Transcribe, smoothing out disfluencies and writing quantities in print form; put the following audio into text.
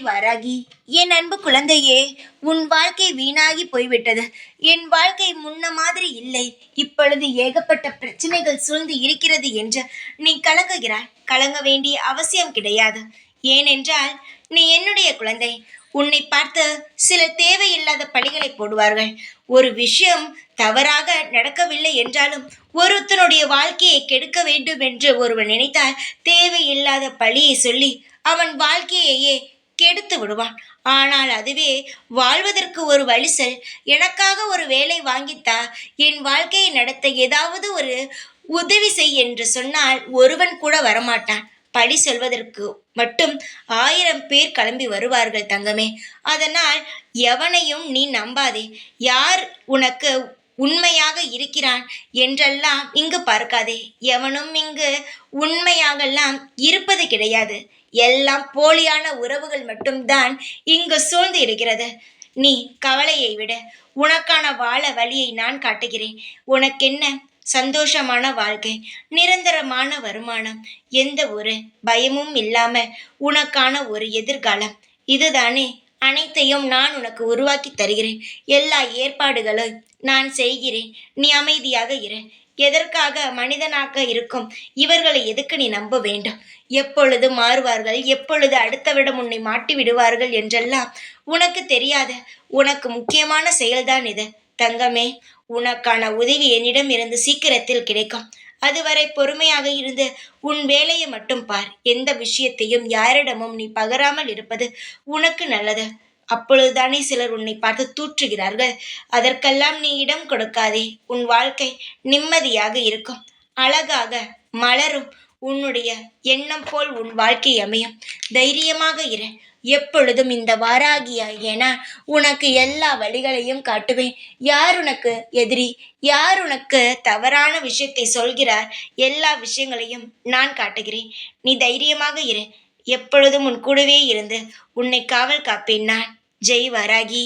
வாராகி. என் அன்பு குழந்தையே, உன் வாழ்க்கை வீணாகி போய்விட்டது. என் வாழ்க்கை முன்ன மாதிரி இல்லை, இப்பொழுது ஏகப்பட்ட பிரச்சனைகள் சூழ்ந்து இருக்கிறது என்று நீ கலங்குகிறாய். கலங்க வேண்டிய அவசியம் கிடையாது. ஏனென்றால் நீ என்னுடைய குழந்தை. உன்னை பார்த்து சில தேவையில்லாத பழிகளை போடுவார்கள். ஒரு விஷயம் தவறாக நடக்கவில்லை என்றாலும் ஒருத்தனுடைய வாழ்க்கையை கெடுக்க வேண்டும் என்று ஒருவன் நினைத்தால் தேவையில்லாத பழியை சொல்லி அவன் வாழ்க்கையையே கெடுத்து விடுவான். ஆனால் அதுவே வாழ்வதற்கு ஒரு வழி சொல், எனக்காக ஒரு வேலை வாங்கித்தா, என் வாழ்க்கையை நடத்த ஏதாவது ஒரு உதவி செய் என்று சொன்னால் ஒருவன் கூட வரமாட்டான். பழி சொல்வதற்கு மட்டும் 1000 பேர் கிளம்பி வருவார்கள் தங்கமே. அதனால் எவனையும் நீ நம்பாதே. யார் உனக்கு உண்மையாக இருக்கிறான் என்றெல்லாம் இங்கு பார்க்காதே. எவனும் இங்கு உண்மையாகலாம் இருப்பது கிடையாது. எல்லாம் போலியான உறவுகள் மட்டும்தான் இங்கு சூழ்ந்து இருக்கிறது. நீ கவலையை விட உனக்கான வாழ வழியை நான் காட்டுகிறேன். உனக்கென்ன சந்தோஷமான வாழ்க்கை, நிரந்தரமான வருமானம், எந்த ஒரு பயமும் இல்லாம உனக்கான ஒரு எதிர்காலம், இதுதானே? அனைத்தையும் நான் உனக்கு உருவாக்கி தருகிறேன். எல்லா ஏற்பாடுகளும் நான் செய்கிறேன். நீ அமைதியாக இரு. எதற்காக மனிதனாக இருக்கும் இவர்களை எதுக்கு நீ நம்ப வேண்டும்? எப்பொழுது மாறுவார்கள், எப்பொழுது அடுத்தவிடம் உன்னை மாட்டி விடுவார்கள் என்றெல்லாம் உனக்கு தெரியாத உனக்கு முக்கியமான செயல்தான் இது தங்கமே. உனக்கான உதவி என்னிடம் இருந்து சீக்கிரத்தில் கிடைக்கும். அதுவரை பொறுமையாக இருந்து உன் வேலையை மட்டும் பார். எந்த விஷயத்தையும் யாரிடமும் நீ பகராமல் இருப்பது உனக்கு நல்லது. அப்பொழுதுதானே சிலர் உன்னை பார்த்து தூற்றுகிறார்கள். அதற்கெல்லாம் நீ இடம் கொடுக்காதே. உன் வாழ்க்கை நிம்மதியாக இருக்கும், அழகாக மலரும். உன்னுடைய எண்ணம் போல் உன் வாழ்க்கை அமையும். தைரியமாக இரு. எப்பொழுதும் இந்த வாராகியாகிய நான் உனக்கு எல்லா வழிகளையும் காட்டுவேன். யார் உனக்கு எதிரி, யார் உனக்கு தவறான விஷயத்தை சொல்கிறார், எல்லா விஷயங்களையும் நான் காட்டுகிறேன். நீ தைரியமாக இரு. எப்பொழுதும் உன் கூடவே இருந்து உன்னை காவல் காப்பேன் நான். ஜெய் வாராகி.